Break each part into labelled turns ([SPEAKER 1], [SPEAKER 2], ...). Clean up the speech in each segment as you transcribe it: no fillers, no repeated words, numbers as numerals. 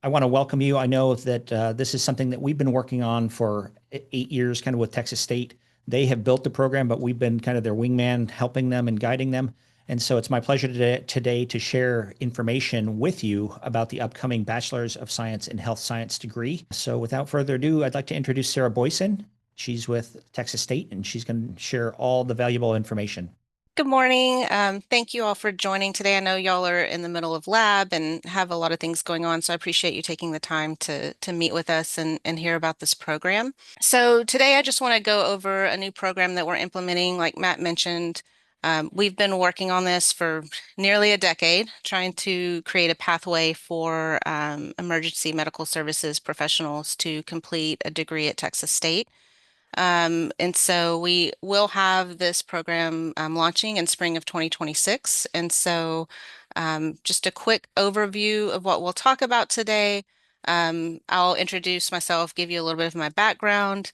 [SPEAKER 1] I want to welcome you. I know that this is something that we've been working on for 8 years, kind of with Texas State. They have built the program, but we've been kind of their wingman, helping them and guiding them. And so it's my pleasure today to share information with you about the upcoming Bachelor's of Science in Health Science degree. So without further ado, I'd like to introduce Sarah Boyson. She's with Texas State, and she's going to share all the valuable information.
[SPEAKER 2] Good morning. Thank you all for joining today. I know y'all are in the middle of lab and have a lot of things going on, so I appreciate you taking the time to meet with us and hear about this program. So today I just want to go over a new program that we're implementing. Like Matt mentioned, we've been working on this for nearly a decade, trying to create a pathway for emergency medical services professionals to complete a degree at Texas State. And so we will have this program launching in spring of 2026. And so just a quick overview of what we'll talk about today. I'll introduce myself, give you a little bit of my background,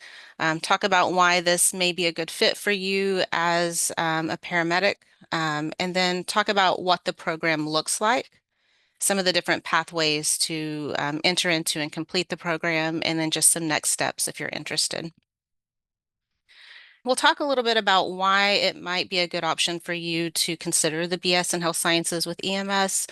[SPEAKER 2] talk about why this may be a good fit for you as a paramedic, and then talk about what the program looks like, some of the different pathways to enter into and complete the program, and then just some next steps if you're interested. We'll talk a little bit about why it might be a good option for you to consider the BS in Health Sciences with EMS.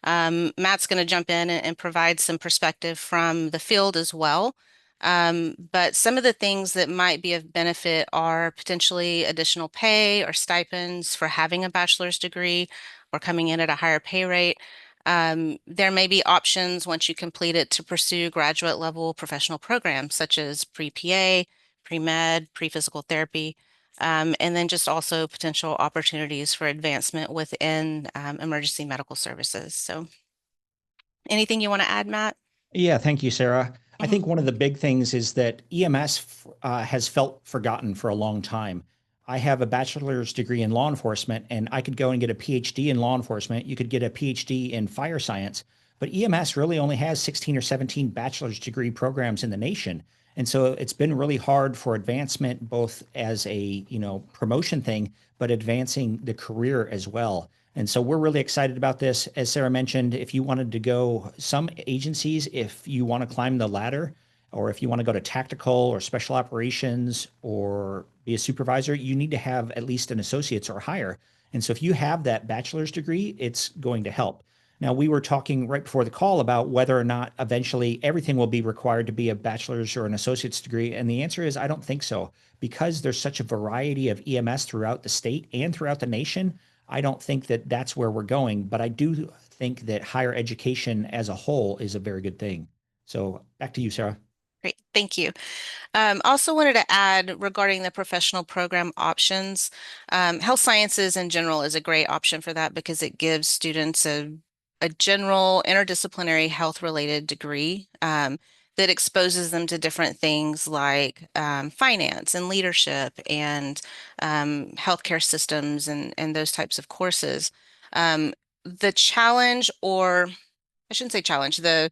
[SPEAKER 2] Matt's going to jump in and provide some perspective from the field as well. But some of the things that might be of benefit are potentially additional pay or stipends for having a bachelor's degree or coming in at a higher pay rate. There may be options once you complete it to pursue graduate level professional programs such as pre-PA, pre-med, pre-physical therapy, and then just also potential opportunities for advancement within emergency medical services. So anything you want to add, Matt?
[SPEAKER 1] Yeah, thank you, Sarah. I
[SPEAKER 2] Mhm.
[SPEAKER 1] think one of the big things is that EMS has felt forgotten for a long time. I have a bachelor's degree in law enforcement, and I could go and get a PhD in law enforcement. You could get a PhD in fire science, but EMS really only has 16 or 17 bachelor's degree programs in the nation. And so it's been really hard for advancement, both as a, promotion thing, but advancing the career as well. And so we're really excited about this. As Sarah mentioned, if you wanted to go, some agencies, if you want to climb the ladder, or if you want to go to tactical or special operations or be a supervisor, you need to have at least an associate's or higher. And so if you have that bachelor's degree, it's going to help. Now, we were talking right before the call about whether or not eventually everything will be required to be a bachelor's or an associate's degree. And the answer is, I don't think so. Because there's such a variety of EMS throughout the state and throughout the nation, I don't think that that's where we're going, but I do think that higher education as a whole is a very good thing. So back to you, Sarah.
[SPEAKER 2] Great, thank you. Also wanted to add regarding the professional program options, health sciences in general is a great option for that because it gives students a general interdisciplinary health related degree that exposes them to different things like finance and leadership and healthcare systems and those types of courses. The challenge, or I shouldn't say challenge, the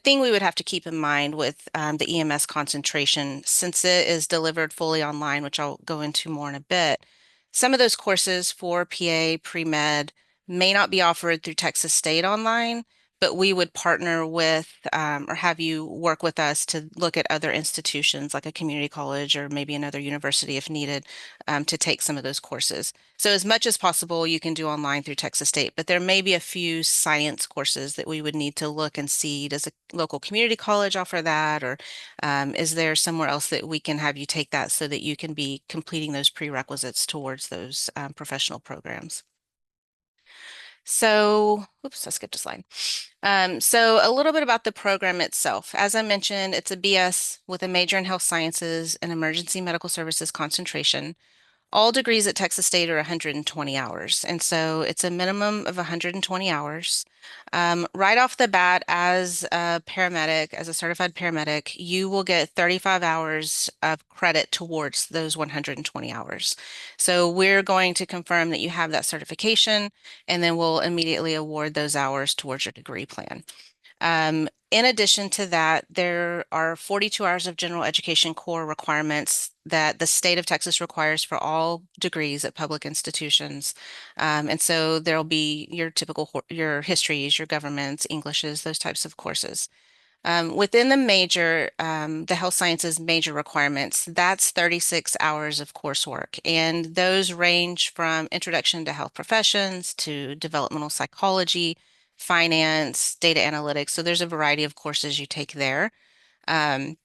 [SPEAKER 2] thing we would have to keep in mind with the EMS concentration, since it is delivered fully online, which I'll go into more in a bit, some of those courses for PA, pre-med may not be offered through Texas State online, but we would partner with or have you work with us to look at other institutions like a community college or maybe another university if needed to take some of those courses. So as much as possible, you can do online through Texas State, but there may be a few science courses that we would need to look and see. Does a local community college offer that, or is there somewhere else that we can have you take that so that you can be completing those prerequisites towards those professional programs? So, oops, I skipped a slide. So a little bit about the program itself. As I mentioned, it's a BS with a major in health sciences and emergency medical services concentration. All degrees at Texas State are 120 hours, and so it's a minimum of 120 hours. Right off the bat, as a paramedic, as a certified paramedic, you will get 35 hours of credit towards those 120 hours. So we're going to confirm that you have that certification, and then we'll immediately award those hours towards your degree plan. In addition to that, there are 42 hours of general education core requirements that the state of Texas requires for all degrees at public institutions. And so there'll be your typical, your histories, your governments, Englishes, those types of courses. Within the major, the health sciences major requirements, that's 36 hours of coursework. And those range from introduction to health professions to developmental psychology, finance, data analytics. So there's a variety of courses you take there. Um,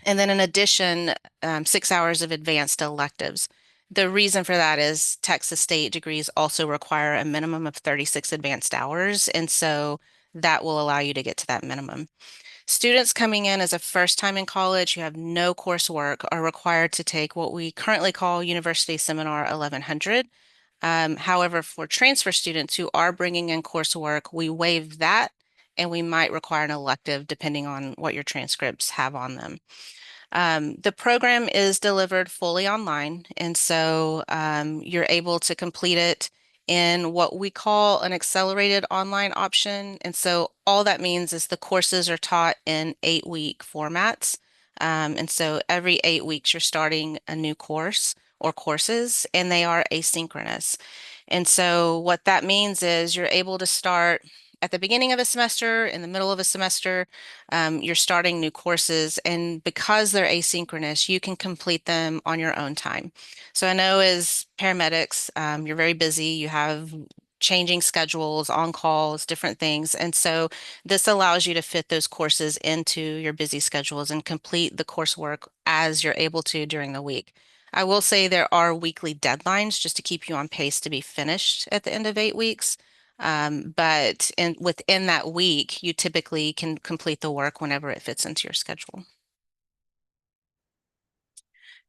[SPEAKER 2] and then in addition, 6 hours of advanced electives. The reason for that is Texas state degrees also require a minimum of 36 advanced hours. And so that will allow you to get to that minimum. Students coming in as a first time in college who have no coursework are required to take what we currently call University Seminar 1100. However, for transfer students who are bringing in coursework, we waive that and we might require an elective depending on what your transcripts have on them. The program is delivered fully online, and so you're able to complete it in what we call an accelerated online option. And so all that means is the courses are taught in 8-week formats. And so every 8 weeks, you're starting a new course or courses, and they are asynchronous. And so what that means is you're able to start at the beginning of a semester, in the middle of a semester, you're starting new courses, and because they're asynchronous, you can complete them on your own time. So I know as paramedics, you're very busy, you have changing schedules, on calls, different things. And so this allows you to fit those courses into your busy schedules and complete the coursework as you're able to during the week. I will say there are weekly deadlines just to keep you on pace to be finished at the end of 8 weeks. Within that week, you typically can complete the work whenever it fits into your schedule.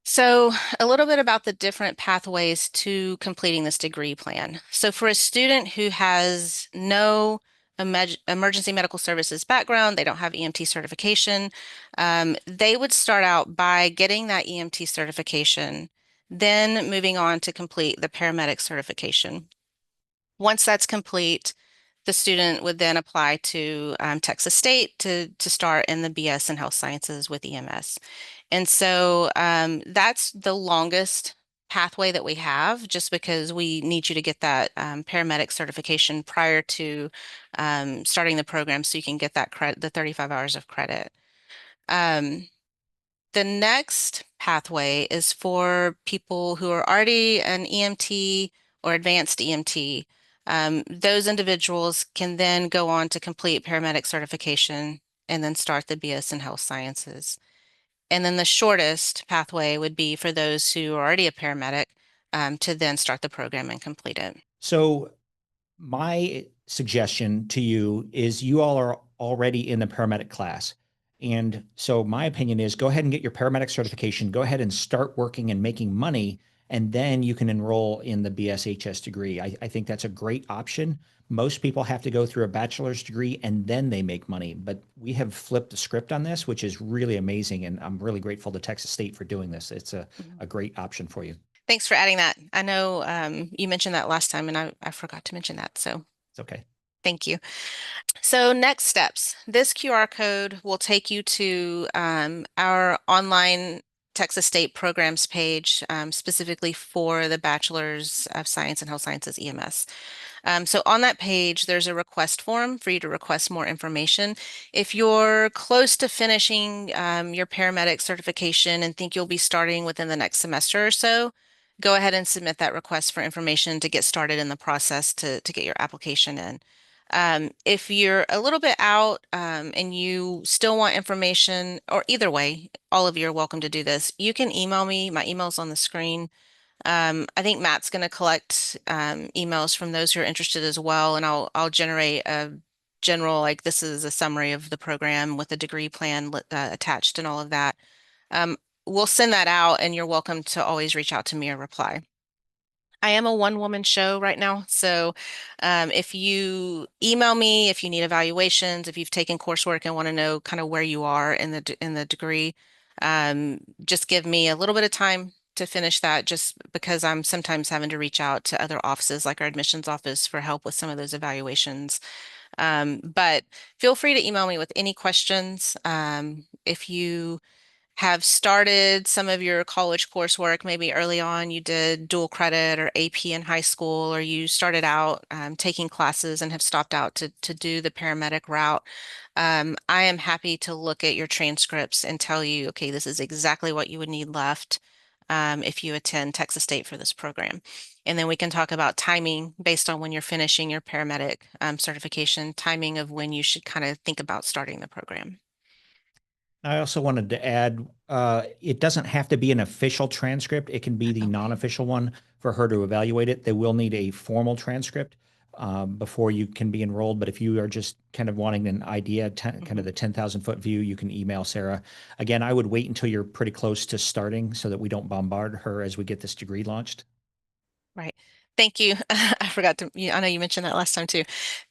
[SPEAKER 2] So a little bit about the different pathways to completing this degree plan. So for a student who has no emergency medical services background, they don't have EMT certification, they would start out by getting that EMT certification, then moving on to complete the paramedic certification. Once that's complete, the student would then apply to Texas State to start in the BS in Health Sciences with EMS. And so that's the longest pathway that we have, just because we need you to get that paramedic certification prior to starting the program so you can get that credit, the 35 hours of credit. Um, the next pathway is for people who are already an EMT or advanced EMT. Those individuals can then go on to complete paramedic certification and then start the BS in Health Sciences. And then the shortest pathway would be for those who are already a paramedic to then start the program and complete it.
[SPEAKER 1] So my suggestion to you is you all are already in the paramedic class. And so my opinion is go ahead and get your paramedic certification, go ahead and start working and making money, and then you can enroll in the BSHS degree. I think that's a great option. Most people have to go through a bachelor's degree and then they make money, but we have flipped the script on this, which is really amazing. And I'm really grateful to Texas State for doing this. It's a great option for you.
[SPEAKER 2] Thanks for adding that. I know you mentioned that last time and I forgot to mention that. So
[SPEAKER 1] It's okay.
[SPEAKER 2] thank you. So next steps, this QR code will take you to our online Texas State programs page, specifically for the Bachelor's of Science and Health Sciences EMS. So on that page, there's a request form for you to request more information. If you're close to finishing your paramedic certification and think you'll be starting within the next semester or so, go ahead and submit that request for information to get started in the process to get your application in. If you're a little bit out and you still want information, or either way, all of you are welcome to do this. You can email me. My email's on the screen. I think Matt's going to collect emails from those who are interested as well, and I'll generate a general, like, this is a summary of the program with a degree plan attached and all of that. We'll send that out, and you're welcome to always reach out to me or reply. I am a one-woman show right now, so if you email me, if you need evaluations, if you've taken coursework and want to know kind of where you are in the degree, just give me a little bit of time to finish that, just because I'm sometimes having to reach out to other offices like our admissions office for help with some of those evaluations. But feel free to email me with any questions. If you have started some of your college coursework, maybe early on you did dual credit or AP in high school, or you started out taking classes and have stopped out to do the paramedic route, I am happy to look at your transcripts and tell you, okay, this is exactly what you would need left if you attend Texas State for this program. And then we can talk about timing based on when you're finishing your paramedic certification, timing of when you should kind of think about starting the program.
[SPEAKER 1] I also wanted to add, it doesn't have to be an official transcript. It can be the
[SPEAKER 2] Okay.
[SPEAKER 1] non-official one for her to evaluate it. They will need a formal transcript before you can be enrolled. But if you are just kind of wanting an idea, kind
[SPEAKER 2] Mhm.
[SPEAKER 1] of the 10,000-foot view, you can email Sarah. Again, I would wait until you're pretty close to starting so that we don't bombard her as we get this degree launched.
[SPEAKER 2] Right. Thank you. I forgot to, I know you mentioned that last time too.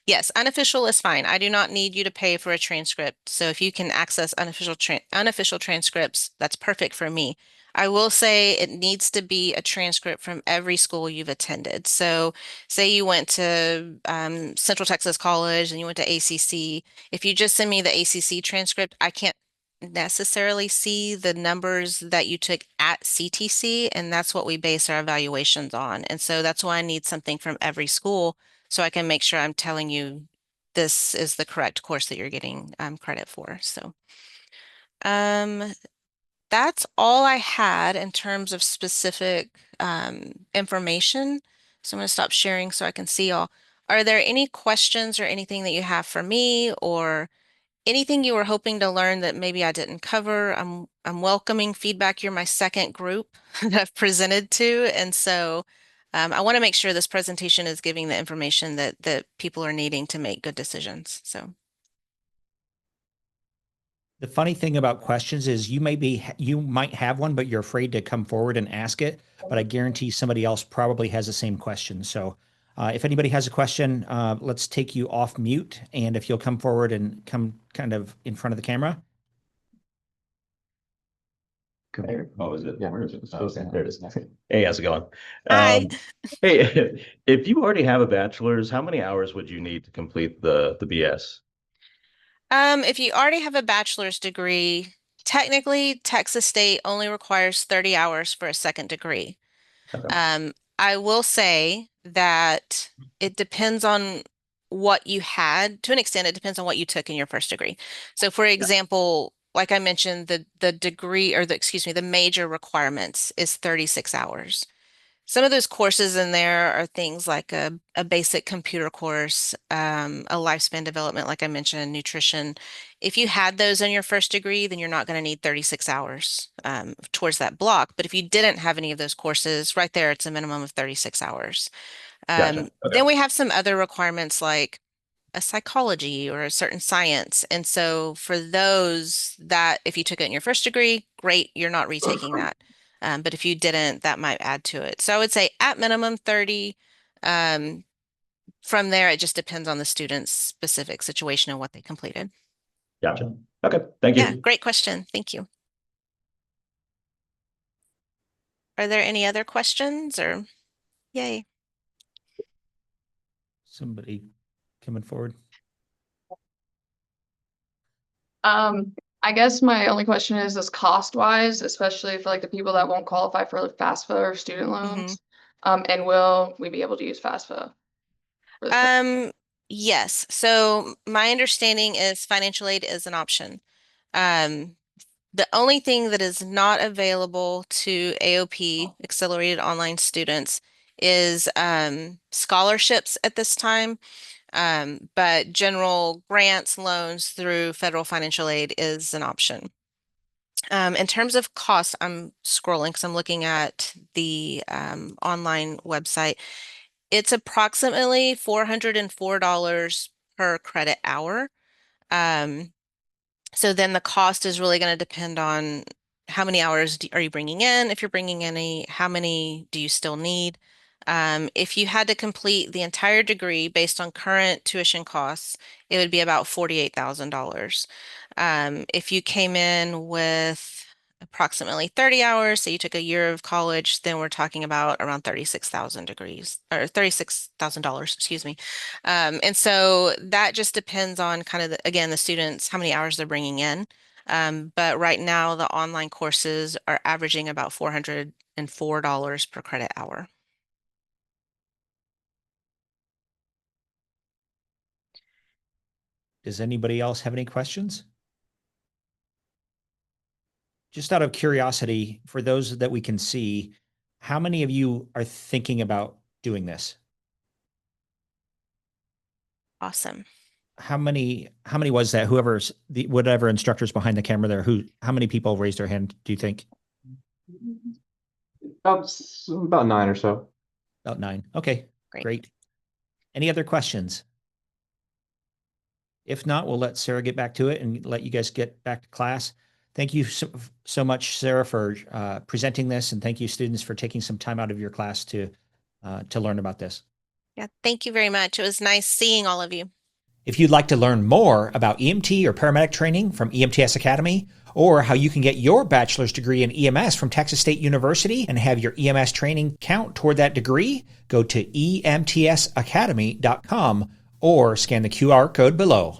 [SPEAKER 2] Yes, unofficial is fine. I do not need you to pay for a transcript. So if you can access unofficial transcripts, that's perfect for me. I will say it needs to be a transcript from every school you've attended. So say you went to Central Texas College and you went to ACC. If you just send me the ACC transcript, I can't necessarily see the numbers that you took at CTC, and that's what we base our evaluations on. And so that's why I need something from every school so I can make sure I'm telling you this is the correct course that you're getting credit for. So um, that's all I had in terms of specific information. So I'm going to stop sharing so I can see all. Are there any questions or anything that you have for me or anything you were hoping to learn that maybe I didn't cover? I'm welcoming feedback. You're my second group that I've presented to, and so I want to make sure this presentation is giving the information that people are needing to make good decisions. So,
[SPEAKER 1] The funny thing about questions is you might have one, but you're afraid to come forward and ask it. But I guarantee somebody else probably has the same question. So if anybody has a question, let's take you off mute. And if you'll come forward and come kind of in front of the camera.
[SPEAKER 3] There. Oh, is it? Yeah. Where is it? Oh, okay. There it is. Hey, how's it going?
[SPEAKER 2] hi.
[SPEAKER 3] Hey, if you already have a bachelor's, how many hours would you need to complete the BS?
[SPEAKER 2] If you already have a bachelor's degree, technically Texas State only requires 30 hours for a second degree.
[SPEAKER 3] Okay.
[SPEAKER 2] Um, I will say that it depends on what you had. To an extent, it depends on what you took in your first degree. So, for
[SPEAKER 3] Yeah.
[SPEAKER 2] example, like I mentioned, the degree or the major requirements is 36 hours. Some of those courses in there are things like a basic computer course, a lifespan development, like I mentioned, nutrition. If you had those in your first degree, then you're not going to need 36 hours towards that block. But if you didn't have any of those courses, right there, it's a minimum of 36 hours.
[SPEAKER 3] Gotcha. Okay.
[SPEAKER 2] Then we have some other requirements like a psychology or a certain science. And so for those that if you took it in your first degree, great, you're not retaking that. But if you didn't, that might add to it. So I would say at minimum 30. Um, from there, it just depends on the student's specific situation and what they completed.
[SPEAKER 3] Gotcha. Okay. Thank
[SPEAKER 2] Yeah,
[SPEAKER 3] you.
[SPEAKER 2] great question. Thank you. Are there any other questions or yay?
[SPEAKER 1] Somebody coming forward.
[SPEAKER 4] Um, I guess my only question is cost wise, especially for like the people that won't qualify for like FAFSA or student loans. And will we be able to use FAFSA for this program?
[SPEAKER 2] Um, yes. So my understanding is financial aid is an option. Um, The only thing that is not available to AOP, Accelerated Online Students, is scholarships at this time. But general grants, loans through federal financial aid is an option. In terms of cost, I'm scrolling because I'm looking at the online website. It's approximately $404 per credit hour. Um, so then the cost is really going to depend on how many hours are you bringing in? If you're bringing any, how many do you still need? If you had to complete the entire degree based on current tuition costs, it would be about $48,000. If you came in with approximately 30 hours, so you took a year of college, then we're talking about around 36,000 degrees or $36,000, excuse me. And so that just depends on kind of again, the students, how many hours they're bringing in. But right now, the online courses are averaging about $404 per credit hour.
[SPEAKER 1] Does anybody else have any questions? Just out of curiosity, for those that we can see, how many of you are thinking about doing this?
[SPEAKER 2] Awesome.
[SPEAKER 1] How many was that? Whatever instructors behind the camera there, how many people raised their hand, do you think?
[SPEAKER 5] About 9 or so.
[SPEAKER 1] About 9. Okay,
[SPEAKER 2] Great.
[SPEAKER 1] great. Any other questions? If not, we'll let Sarah get back to it and let you guys get back to class. Thank you so much, Sarah, for presenting this, and thank you, students, for taking some time out of your class to learn about this.
[SPEAKER 2] Yeah, thank you very much. It was nice seeing all of you.
[SPEAKER 1] If you'd like to learn more about EMT or paramedic training from EMTS Academy, or how you can get your bachelor's degree in EMS from Texas State University and have your EMS training count toward that degree, go to emtsacademy.com or scan the QR code below.